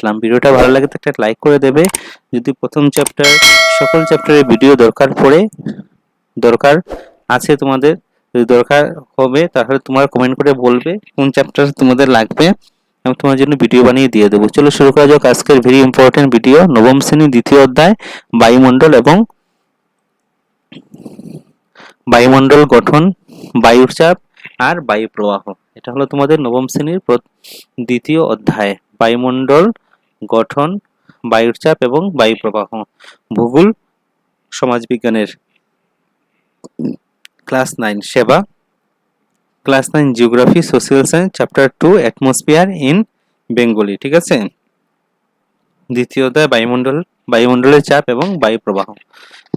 আসলাম। ভিডিওটা ভালো লাগে তো একটা লাইক করে দেবে। যদি প্রথম চ্যাপ্টার সকল চ্যাপ্টারের ভিডিও দরকার আছে তোমাদের, যদি দরকার হবে তাহলে তোমরা কমেন্ট করে বলবে কোন চ্যাপ্টার তোমাদের লাগবে, আমি তোমার জন্য ভিডিও বানিয়ে দিয়ে দেবো। চলো শুরু করা যাক আজকের ভেরি ইম্পর্টেন্ট ভিডিও। নবম শ্রেণী দ্বিতীয় অধ্যায় বায়ুমণ্ডল এবং বায়ুমণ্ডল গঠন, বায়ুর চাপ আর বায়ু প্রবাহ। এটা হলো তোমাদের নবম শ্রেণীর দ্বিতীয় অধ্যায়, বায়ুমণ্ডল গঠন, বায়ুর চাপ এবং বায়ু প্রবাহ। ভূগোল সমাজবিজ্ঞানের ক্লাস 9 সেবা, class 9 geography social science chapter 2 atmosphere in Bengali. ঠিক আছে, দ্বিতীয় অধ্যায় বায়ুমণ্ডলের চাপ এবং বায়ু প্রবাহ।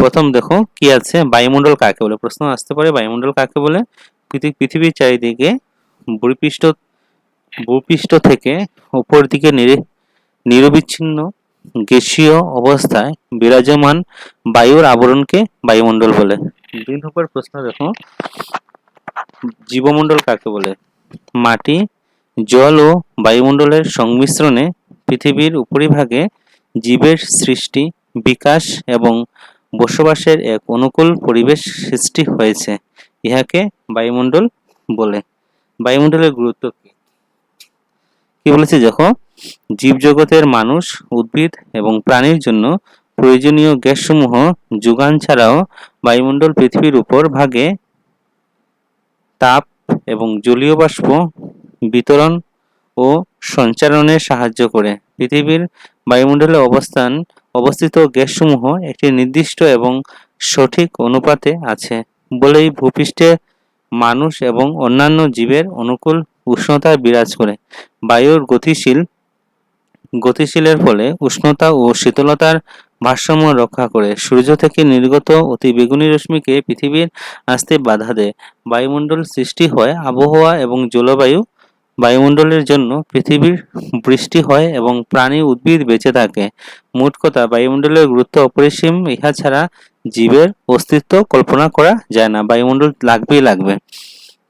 প্রথম দেখো কি আছে, বায়ুমণ্ডল কাকে বলে, প্রশ্ন আসতে পারে বায়ুমণ্ডল কাকে বলে। পৃথিবীর চারিদিকে ভূপৃষ্ঠ থেকে উপর দিকে নিরবিচ্ছিন্ন গ্যাসীয় অবস্থায় বিরাজমান বায়ুর আবরণকে বায়ুমণ্ডল বলে। 2 নম্বর প্রশ্ন দেখো, জীবমণ্ডল কাকে বলে। মাটি, জল ও বায়ুমণ্ডলের সংমিশ্রণে পৃথিবীর উপরিভাগে জীবের সৃষ্টি, বিকাশ এবং বসবাসের এক অনুকূল পরিবেশ সৃষ্টি হয়েছে, ইহাকে বায়ুমণ্ডল বলে। বায়ুমণ্ডলের গুরুত্ব কি বলেছে দেখো, জীবজগতের মানুষ, উদ্ভিদ এবং প্রাণীর জন্য প্রয়োজনীয় গ্যাসসমূহ যোগান ছাড়াও বায়ুমণ্ডল পৃথিবীর উপর ভাগে তাপ এবং জলীয় বাষ্প বিতরণ ও সঞ্চালনে সাহায্য করে। পৃথিবীর বায়ুমণ্ডলে অবস্থিত গ্যাসসমূহ একটি নির্দিষ্ট এবং সঠিক অনুপাতে আছে বলেই ভূপৃষ্ঠে মানুষ এবং অন্যান্য জীবের অনুকূল উষ্ণতা বিরাজ করে। বায়ুর গতিশীলের ফলে উষ্ণতা ও শীতলতার ভারসাম্য রক্ষা করে। সূর্য থেকে নির্গত অতি বেগুনি রশ্মিকে পৃথিবীর আসতে বাধা দেয়। বায়ুমণ্ডল সৃষ্টি হয় আবহাওয়া এবং জলবায়ু। বায়ুমণ্ডলের জন্য পৃথিবীর বৃষ্টি হয় এবং প্রাণী উদ্ভিদ বেঁচে থাকে। মোট কথা, বায়ুমণ্ডলের গুরুত্ব অপরিসীম, ইহা ছাড়া জীবের অস্তিত্ব কল্পনা করা যায় না। বায়ুমণ্ডল লাগবে।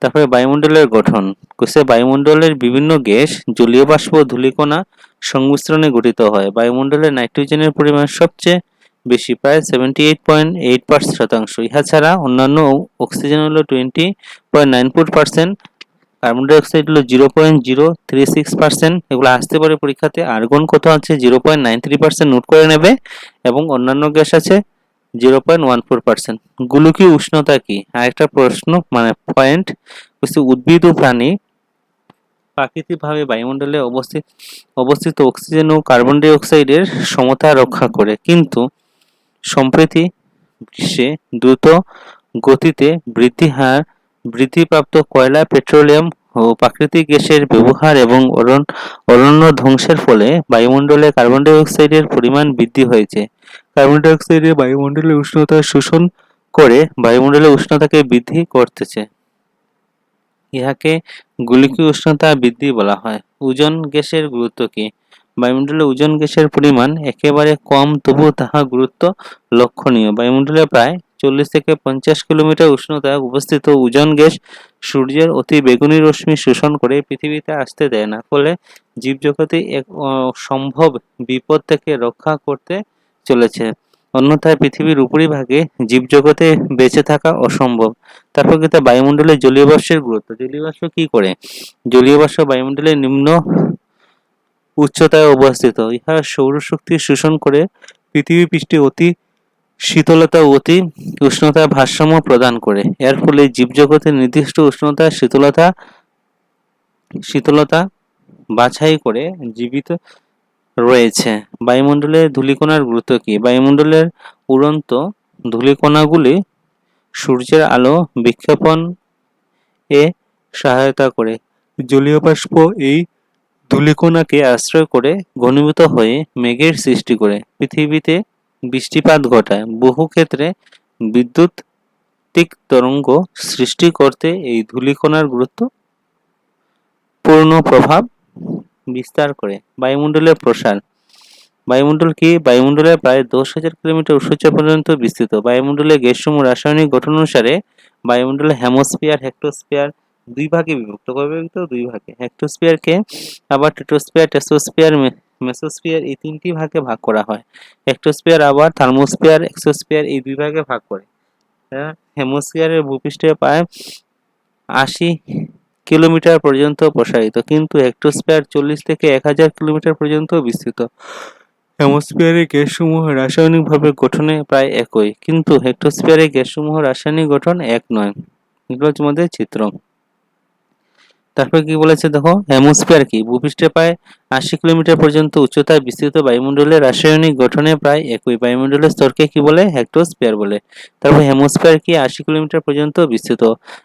তারপরে বায়ুমণ্ডলের গঠন কোষে বায়ুমণ্ডলের বিভিন্ন গ্যাস, জলীয় বাষ্প, ধূলিকণা সংমিশ্রণে গঠিত হয়। বায়ুমণ্ডলে নাইট্রোজেনের পরিমাণ সবচেয়ে বেশি, প্রায় 78.8%। ইহা ছাড়া অন্যান্য অক্সিজেন হলো 20.94%, কার্বন ডাই অক্সাইড হলো 0.036%। এগুলো আসতে পারে পরীক্ষাতে। আর্গন কত আছে 0.93%, নোট করে নেবে। এবং অন্যান্য গ্যাস আছে 0.14%। গোলকীয় উষ্ণতা কি, আরেকটা প্রশ্ন মানে পয়েন্ট। উদ্ভিদ ও প্রাণী প্রাকৃতিকভাবে বায়ুমণ্ডলে অবস্থিত অক্সিজেন ও কার্বন ডাই অক্সাইডের সমতা রক্ষা করে, কিন্তু সম্প্রতি বিশ্বে দ্রুত গতিতে বৃদ্ধিপ্রাপ্ত কয়লা, পেট্রোলিয়াম ও প্রাকৃতিক গ্যাসের ব্যবহার এবং অরণ্য ধ্বংসের ফলে বায়ুমণ্ডলে কার্বন ডাই অক্সাইডের পরিমাণ বৃদ্ধি হয়েছে। কার্বন ডাই অক্সাইড বায়ুমণ্ডলের উষ্ণতা শোষণ করে বায়ুমণ্ডলের উষ্ণতাকে বৃদ্ধি করতেছে, ইহাকে গোলকীয় উষ্ণতা বৃদ্ধি বলা হয়। ওজোন গ্যাসের গুরুত্ব কি, বায়ুমণ্ডলে ওজোন গ্যাসের পরিমাণ একেবারে কম, তবুও তাহার গুরুত্ব লক্ষণীয়। বায়ুমণ্ডলে প্রায় 40 থেকে 50 কিলোমিটার উষ্ণতায় অবস্থিত ওজোন গ্যাস সূর্যের অতি বেগুনি রশ্মি শোষণ করে পৃথিবীতে আসতে দেয় না, ফলে জীবজগতে এক সম্ভব বিপদ থেকে রক্ষা করতে চলেছে। অন্যথায় পৃথিবীর উপরিভাগে জীবজগতে বেঁচে থাকা অসম্ভব। তারপর কিন্তু বায়ুমণ্ডলে জলীয় বাষ্পের গুরুত্ব। জলীয় বাষ্প কি করে, জলীয় বাষ্প বায়ুমণ্ডলের নিম্ন উচ্চতায় অবস্থিত। ইহা সৌরশক্তি শোষণ করে পৃথিবী পৃষ্ঠে অতি শীতলতা ও অতি উষ্ণতার ভারসাম্য প্রদান করে। এর ফলে জীবজগতের নির্দিষ্ট উষ্ণতা শীতলতা বাছাই করে জীবিত রয়েছে। বায়ুমণ্ডলের ধূলিকণার গুরুত্ব কি, বায়ুমণ্ডলের উড়ন্ত ধূলিকণাগুলি সূর্যের আলো বিক্ষেপণ এ সহায়তা করে। জলীয় বাষ্প এই ধূলিকণাকে আশ্রয় করে ঘনীভূত হয়ে মেঘের সৃষ্টি করে পৃথিবীতে বৃষ্টিপাত ঘটায়। বহু ক্ষেত্রে বৈদ্যুতিক তরঙ্গ সৃষ্টি করতে এই ধূলিকণার গুরুত্বপূর্ণ প্রভাব বিস্তার করে। বায়ুমণ্ডলের প্রসার, বায়ুমণ্ডল কি, বায়ুমণ্ডলের প্রায় 10,000 কিলোমিটার উচ্চতা পর্যন্ত বিস্তৃত। বায়ুমণ্ডলের গ্যাসসমূহ রাসায়নিক গঠন অনুসারে বায়ুমণ্ডলে হেমোস্ফিয়ার, হেক্টোস্ফিয়ার দুই ভাগে বিভক্ত। দুই ভাগে। হেক্টোস্ফিয়ারকে আবার ট্রিটোস্ফিয়ার, টেসোস্ফিয়ার মেসোস্ফিয়ার এই তিনটি ভাগে ভাগ করা হয়। হেক্টোস্ফিয়ার আবার থার্মোস্ফিয়ার, এক্সোস্ফিয়ার এই দুই ভাগে ভাগ করে। হেমিস্ফিয়ারের ভূপৃষ্ঠে প্রায় ৮০ কিলোমিটার পর্যন্ত প্রসারিত, কিন্তু হেক্টোস্ফিয়ার ৪০ থেকে ১০০০ কিলোমিটার পর্যন্ত বিস্তৃত। হেমিস্ফিয়ারে গ্যাসসমূহ রাসায়নিকভাবে গঠনে প্রায় একই, কিন্তু হেক্টোস্ফিয়ারে গ্যাসসমূহ রাসায়নিক গঠন এক নয়। এগুলো হচ্ছে আমাদের চিত্র। তারপরে কি বলেছে দেখো, হেমিস্ফিয়ার কি? ভূপৃষ্ঠে প্রায় ৮০ কিলোমিটার পর্যন্ত উচ্চতায় বিস্তৃত বায়ুমণ্ডলের রাসায়নিক গঠনে প্রায় একই বায়ুমণ্ডলের স্তরকে কি বলে? হেক্টোস্ফিয়ার বলে। তারপর হেমিস্ফিয়ার কি? ৮০ কিলোমিটার পর্যন্ত বিস্তৃত।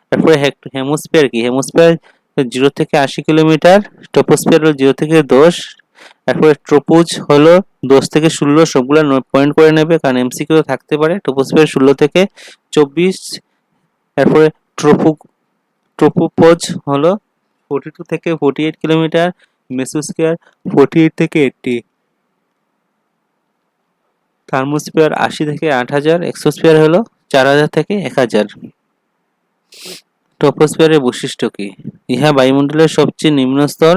তারপরে হেমিস্ফিয়ার কি? হেমিস্ফিয়ার 0 থেকে ৮০ কিলোমিটার, ট্রপোস্ফিয়ার হলো 0 থেকে ১০, তারপরে ট্রোপোজ হলো ১০ থেকে ১৬, সবগুলো পয়েন্ট করে নেবে কারণ এমসিকিউ থাকতে পারে। ট্রপোস্ফিয়ার ১৬ থেকে ২৪, তারপরে ট্রোপোপজ হলো 42 থেকে 48 কিলোমিটার, মেসোস্ফিয়ার 48 থেকে 80, থার্মোস্ফিয়ার ৮০ থেকে ৮০০০, এক্সোস্ফিয়ার হলো ৪০০০ থেকে ১০০০। ট্রপোস্ফিয়ারের বৈশিষ্ট্য কি? ইহা বায়ুমণ্ডলের সবচেয়ে নিম্ন স্তর।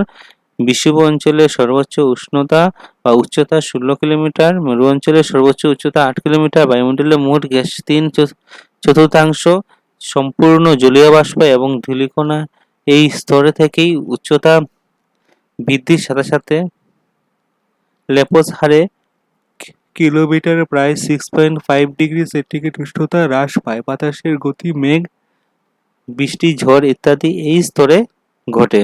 বিষুব অঞ্চলের সর্বোচ্চ উষ্ণতা বা উচ্চতা ১৬ কিলোমিটার, মেরু অঞ্চলের সর্বোচ্চ উচ্চতা ৮ কিলোমিটার, বায়ুমণ্ডলের মোট গ্যাস ৩/৪ সম্পূর্ণ জলীয় বাষ্প এবং ধূলিকণা এই স্তরে থেকেই উচ্চতা বৃদ্ধির সাথে সাথে লেপোজ হারে কিলোমিটারে প্রায় 6.5 ডিগ্রি সেন্টিগ্রেড উষ্ণতা হ্রাস পায়। বাতাসের গতি, মেঘ, বৃষ্টি, ঝড় ইত্যাদি এই স্তরে ঘটে।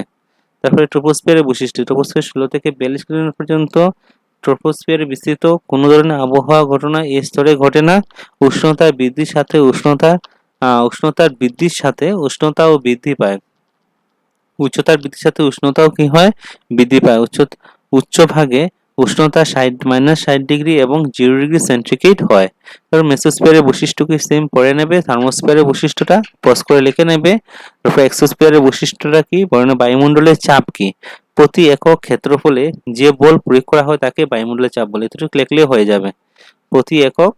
তারপরে ট্রপোস্ফিয়ারের বৈশিষ্ট্য। ট্রপোস্ফিয়ার ১৬ থেকে ৪২ কিলোমিটার পর্যন্ত ট্রপোস্ফিয়ারে বিস্তৃত। কোনো ধরনের আবহাওয়া ঘটনা এই স্তরে ঘটে না। উষ্ণতার বৃদ্ধির সাথে উষ্ণতাও বৃদ্ধি পায়। উচ্চতার বৃদ্ধির সাথে উষ্ণতাও কি হয়? বৃদ্ধি পায়। উচ্চভাগে উষ্ণতা -৬০ ডিগ্রি এবং 0 ডিগ্রি সেন্টিগ্রেড হয়। তারপর মেসোস্ফিয়ারের বৈশিষ্ট্য কি? সেম পড়ে নেবে। থার্মোস্ফিয়ারের বৈশিষ্ট্যটা পজ করে লিখে নেবে। তারপর এক্সোস্ফিয়ারের বৈশিষ্ট্যটা কি? পড়ে নেবে। বায়ুমণ্ডলের চাপ কি? প্রতি একক ক্ষেত্রফলে যে বল প্রয়োগ করা হয় তাকে বায়ুমণ্ডলের চাপ বলে। এতটুকু লিখলেই হয়ে যাবে। প্রতি একক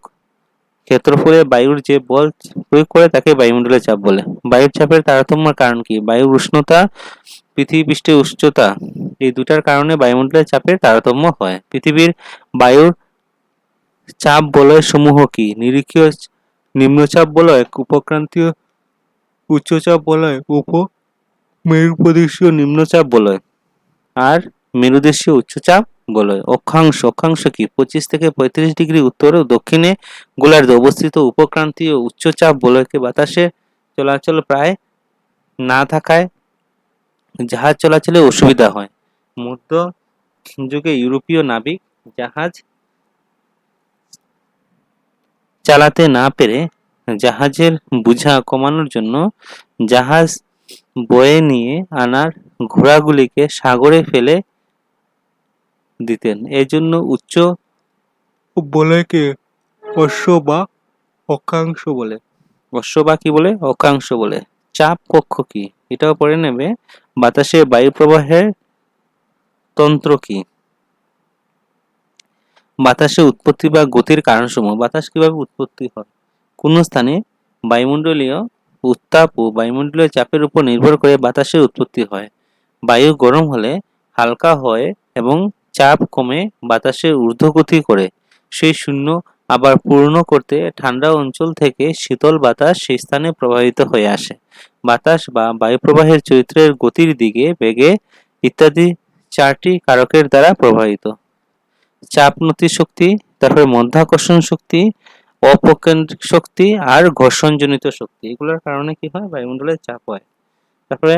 ক্ষেত্রফলে বায়ুর যে বল প্রয়োগ করে তাকে বায়ুমণ্ডলের চাপ বলে। বায়ুর চাপের তারতম্যের কারণ কি? বায়ুর উষ্ণতা, পৃথিবী পৃষ্ঠের উচ্চতা এই দুটার কারণে বায়ুমণ্ডলের চাপের তারতম্য হয়। পৃথিবীর বায়ুর চাপ বলয় সমূহ কি? নিরক্ষীয় নিম্নচাপ বলয়, উপক্রান্তীয় উচ্চচাপ বলয়, মেরুপ্রদেশীয় নিম্নচাপ বলয় আর মেরুদেশীয় উচ্চচাপ বলয়। অক্ষাংশ কি? 25 থেকে 35 ডিগ্রি উত্তরে ও দক্ষিণে গোলার্ধে অবস্থিত উপক্রান্তীয় উচ্চচাপ বলয়কে বাতাসে চলাচল প্রায় না থাকায় জাহাজ চলাচলে অসুবিধা হয়। মধ্য যুগে ইউরোপীয় নাবিক জাহাজ চালাতে না পেরে জাহাজের বোঝা কমানোর জন্য জাহাজ বয়ে নিয়ে আনার ঘোড়াগুলিকে সাগরে ফেলে দিতেন। এজন্য উচ্চ বলয়কে অশ্ব বা অক্ষাংশ বলে। অশ্ব বা কি বলে? অক্ষাংশ বলে। চাপ কক্ষ কি? এটাও পড়ে নেবে। বাতাসে বায়ু প্রবাহের তন্ত্র কি? বাতাসে উৎপত্তি বা গতির কারণসমূহ। বাতাস কিভাবে উৎপত্তি হয়? কোন স্থানে বায়ুমণ্ডলীয় উত্তাপ ও বায়ুমণ্ডলীয় চাপের উপর নির্ভর করে বাতাসের উৎপত্তি হয়। বায়ু গরম হলে হালকা হয় এবং চাপ কমে বাতাসের ঊর্ধ্বগতি করে সেই শূন্য আবার পূর্ণ করতে ঠান্ডা অঞ্চল থেকে শীতল বাতাস সেই স্থানে প্রবাহিত হয়ে আসে। বাতাস বা বায়ুপ্রবাহের চরিত্রের গতির দিকে, বেগে ইত্যাদি 4টি কারকের দ্বারা প্রভাবিত। চাপনতি শক্তি, তারপরে মধ্যাকর্ষণ শক্তি, অপকেন্দ্রিক শক্তি আর ঘর্ষণজনিত শক্তি। এগুলোর কারণে কি হয়? বায়ুমণ্ডলের চাপ হয়। তারপরে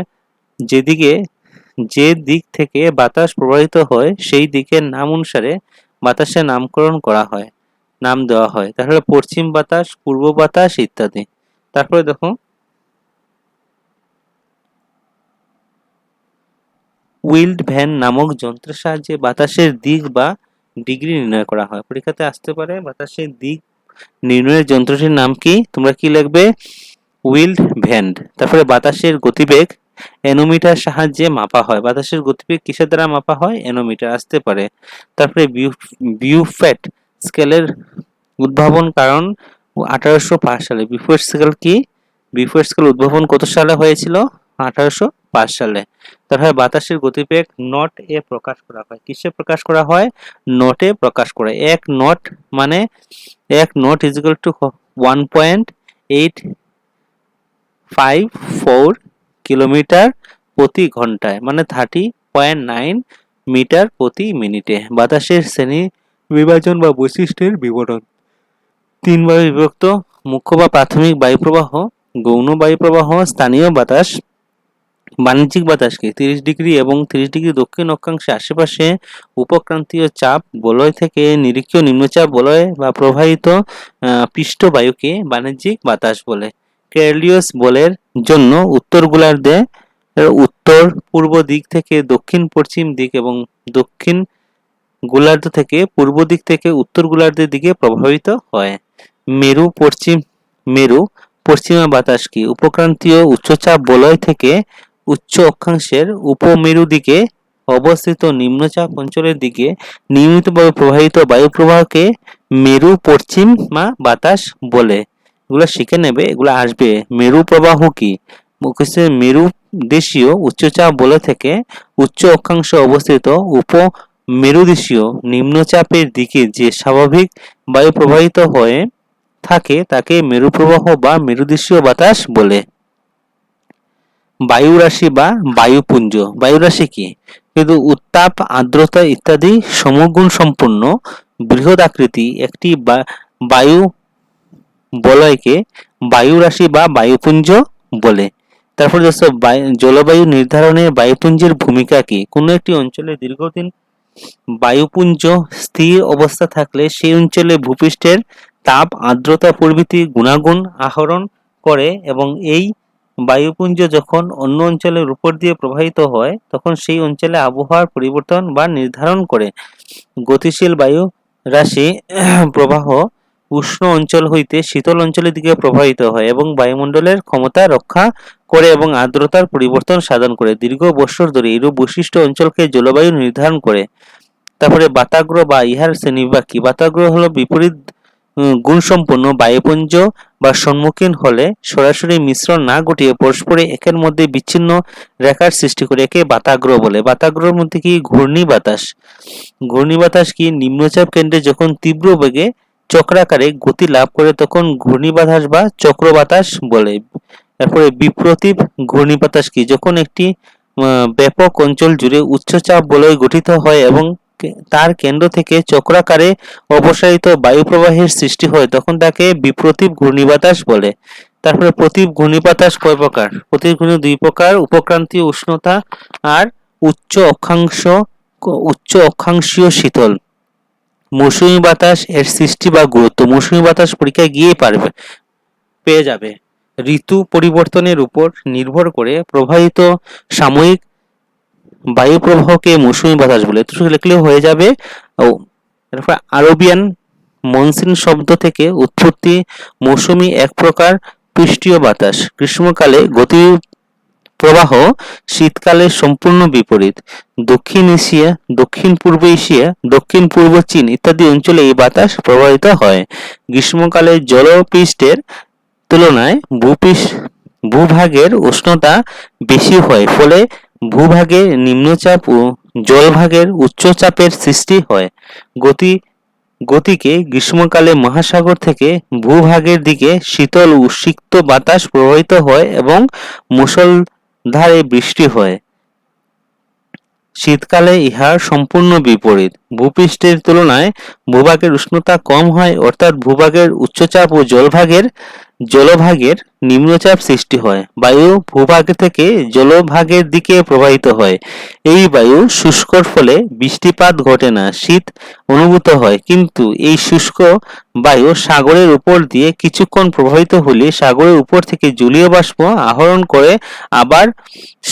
যে দিক থেকে বাতাস প্রবাহিত হয় সেই দিকের নাম অনুসারে বাতাসের নামকরণ করা হয়, নাম দেওয়া হয়। তাহলে পশ্চিম বাতাস, পূর্ব বাতাস ইত্যাদি। তারপরে দেখো, উইল্ড ভ্যান নামক যন্ত্রের সাহায্যে বাতাসের দিক বা ডিগ্রি নির্ণয় করা হয়। পরীক্ষাতে আসতে পারে বাতাসের দিক নির্ণয়ের যন্ত্রটির নাম কি? তোমরা কি লিখবে? Wild van. তারপরে বাতাসের গতিবেগ এনোমিটার সাহায্যে মাপা হয়। বাতাসের গতিবেগ কিসের দ্বারা মাপা হয়? এনোমিটার আসতে পারে। তারপরে বিউফ্যাট স্কেলের উদ্ভাবন কারণ 1805 সালে। বিউফ্যাট স্কেল কি? বিউফ্যাট স্কেল উদ্ভাবন কত সালে হয়েছিল? 1805 সালে। তারপরে বাতাসের গতিবেগ নট এ প্রকাশ করা হয়। কিসে প্রকাশ করা হয়? নটে প্রকাশ করে। 1 নট মানে 1 not is equal to 1.854 kilometre প্রতি ঘন্টায়, মানে 30.9 মিটার প্রতি মিনিটে। বাতাসের শ্রেণী বিভাজন বা বৈশিষ্ট্যের বিবরণ। 3 ভাগে বিভক্ত: মুখ্য বা প্রাথমিক বায়ুপ্রবাহ, গৌণ বায়ুপ্রবাহ, স্থানীয় বাতাস। বাণিজ্যিক বাতাসকে 30 ডিগ্রি এবং 30 ডিগ্রি দক্ষিণ অক্ষাংশে আশেপাশে উপক্রান্তীয় চাপ বলয় থেকে নিরক্ষীয় নিম্নচাপ বলয় বা প্রবাহিত পৃষ্ঠ বায়ুকে বাণিজ্যিক বাতাস বলে। কেরলিয়স বলের জন্য উত্তর গোলার্ধে উত্তর পূর্ব দিক থেকে দক্ষিণ পশ্চিম দিক এবং দক্ষিণ গোলার্ধ থেকে পূর্ব দিক থেকে উত্তর গোলার্ধের দিকে প্রবাহিত হয়। মেরু পশ্চিমা বাতাস কি উপক্রান্তীয় উচ্চচাপ বলয় থেকে উচ্চ অক্ষাংশের উপমেরু দিকে অবস্থিত নিম্নচাপ অঞ্চলের দিকে নিয়মিতভাবে প্রবাহিত বায়ু প্রবাহকে মেরু পশ্চিমা বাতাস বলে। এগুলো শিখে নেবে, এগুলো আসবে। মেরু প্রবাহ কি? মেরু দেশীয় উচ্চচাপ বলয় থেকে উচ্চ অক্ষাংশে অবস্থিত উপমেরুদেশীয় নিম্নচাপের দিকে যে স্বাভাবিক বায়ু প্রবাহিত হয়ে থাকে তাকে মেরুপ্রবাহ বা মেরুদেশীয় বাতাস বলে। বায়ুরাশি বা বায়ুপুঞ্জ। বায়ুরাশি কি? কিন্তু উত্তাপ, আর্দ্রতা ইত্যাদি সমগুণ সম্পন্ন বৃহৎ আকৃতি একটি বায়ু বলয়কে বায়ুরাশি বা বায়ুপুঞ্জ বলে। তারপর জলবায়ু নির্ধারণে বায়ুপুঞ্জের ভূমিকা কি? কোনো একটি অঞ্চলে দীর্ঘদিন বায়ুপুঞ্জ স্থির অবস্থা থাকলে সেই অঞ্চলে ভূপৃষ্ঠের তাপ, আর্দ্রতা প্রভৃতি গুণাগুণ আহরণ করে এবং এই বায়ুপুঞ্জ যখন অন্য অঞ্চলের উপর দিয়ে প্রবাহিত হয় তখন সেই অঞ্চলে আবহাওয়ার পরিবর্তন বা নির্ধারণ করে। গতিশীল বায়ু রাশি প্রবাহ উষ্ণ অঞ্চল হইতে শীতল অঞ্চলের দিকে প্রবাহিত হয় এবং বায়ুমণ্ডলের ক্ষমতা রক্ষা করে এবং আর্দ্রতার পরিবর্তন সাধন করে। দীর্ঘ বৎসর ধরে এইরূপ বৈশিষ্ট্য অঞ্চলকে জলবায়ু নির্ধারণ করে। তারপরে বাতাগ্র বা ইহার শ্রেণীবিভাগ কি? বাতাগ্র হলো বিপরীত গুণসম্পন্ন বায়ুপুঞ্জ বা সম্মুখীন হলে সরাসরি মিশ্রণ না ঘটিয়ে পরস্পরে একের মধ্যে বিচ্ছিন্ন রেখার সৃষ্টি করে একে বাতাগ্র বলে। বাতাগ্রর মধ্যে কি? ঘূর্ণিবাতাস। ঘূর্ণিবাতাস কি? নিম্নচাপ কেন্দ্রে যখন তীব্র বেগে চক্রাকারে গতি লাভ করে তখন ঘূর্ণিবাতাস বা চক্রবাতাস বলে। এরপরে বিপ্রতীপ ঘূর্ণিবাতাস কি? যখন একটি ব্যাপক অঞ্চল জুড়ে উচ্চচাপ বলয় গঠিত হয় এবং তার কেন্দ্র থেকে চক্রাকারে অপসারিত বায়ু প্রবাহের সৃষ্টি হয় তখন তাকে বিপ্রতীপ ঘূর্ণিবাতাস বলে। তারপরে প্রতীপ ঘূর্ণিবাতাস কয় প্রকার? প্রতীপ ঘূর্ণি 2 প্রকার: উপক্রান্তীয় উষ্ণতা আর উচ্চ অক্ষাংশীয় শীতল। মৌসুমী বাতাস এর সৃষ্টি বা গুরুত্ব। মৌসুমী বাতাস পরীক্ষায় গিয়ে পেয়ে যাবে। ঋতু পরিবর্তনের উপর নির্ভর করে প্রবাহিত সাময়িক বায়ু প্রবাহকে মৌসুমী বাতাস বলে। তো লিখলেও হয়ে যাবে। এরপর আরবিয়ান মনসুন শব্দ থেকে উৎপত্তি। মৌসুমী এক প্রকার পৃষ্ঠীয় বাতাস। গ্রীষ্মকালে গতি প্রবাহ, শীতকালে সম্পূর্ণ বিপরীত। দক্ষিণ এশিয়া, দক্ষিণ পূর্ব এশিয়া, দক্ষিণ পূর্ব চীন ইত্যাদি অঞ্চলে এই বাতাস প্রবাহিত হয়। গ্রীষ্মকালে জলপৃষ্ঠের তুলনায় ভূভাগের উষ্ণতা বেশি হয়, ফলে ভূভাগে নিম্নচাপ ও জলভাগের উচ্চচাপের সৃষ্টি হয়। গতিকে গ্রীষ্মকালে মহাসাগর থেকে ভূভাগের দিকে শীতল ও সিক্ত বাতাস প্রবাহিত হয় এবং মুষলধারে বৃষ্টি হয়। শীতকালে ইহার সম্পূর্ণ বিপরীত। ভূপৃষ্ঠের তুলনায় ভূভাগের উষ্ণতা কম হয়, অর্থাৎ ভূভাগের উচ্চচাপ ও জলভাগের নিম্নচাপ সৃষ্টি হয়। বায়ু ভূভাগ থেকে জলভাগের দিকে প্রবাহিত হয়। এই বায়ু শুষ্কর ফলে বৃষ্টিপাত ঘটে না, শীত অনুভূত হয়। কিন্তু এই শুষ্ক বায়ু সাগরের উপর দিয়ে কিছুক্ষণ প্রবাহিত হলে সাগরের উপর থেকে জলীয় বাষ্প আহরণ করে আবার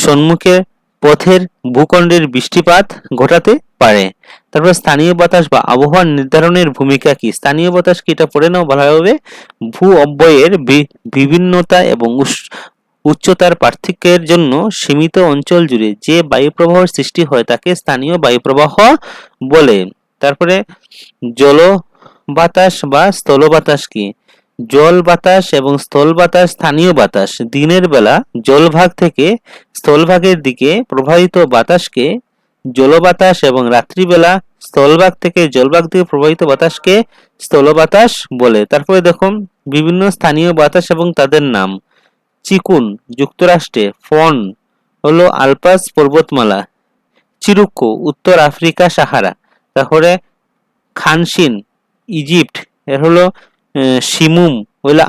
সম্মুখে পথের ভূখণ্ডের বৃষ্টিপাত ঘটাতে পারে। তারপর স্থানীয় বাতাস বা আবহাওয়া নির্ধারণের ভূমিকা কি? স্থানীয় বাতাস কি? এটা পড়ে নাও ভালোভাবে। ভূ অব্যয়ের বিভিন্নতা এবং উচ্চতার পার্থক্যের জন্য সীমিত অঞ্চল জুড়ে যে বায়ুপ্রবাহের সৃষ্টি হয় তাকে স্থানীয় বায়ুপ্রবাহ বলে। তারপরে জল বাতাস বা স্থল বাতাস কি? জল বাতাস এবং স্থল বাতাস স্থানীয় বাতাস। দিনের বেলা জলভাগ থেকে স্থলভাগের দিকে প্রবাহিত বাতাসকে জলবাতাস এবং রাত্রিবেলা স্থলভাগ থেকে জলভাগ দিকে প্রবাহিত বাতাসকে স্থলবাতাস বলে। তারপরে দেখুন বিভিন্ন স্থানীয় বাতাস এবং তাদের নাম। চিকুন যুক্তরাষ্ট্রে, ফন হলো আলপাস পর্বতমালা, চিরুক্কো উত্তর আফ্রিকা সাহারা, তারপরে খানসিন ইজিপ্ট, এর হলো শিমুম হলো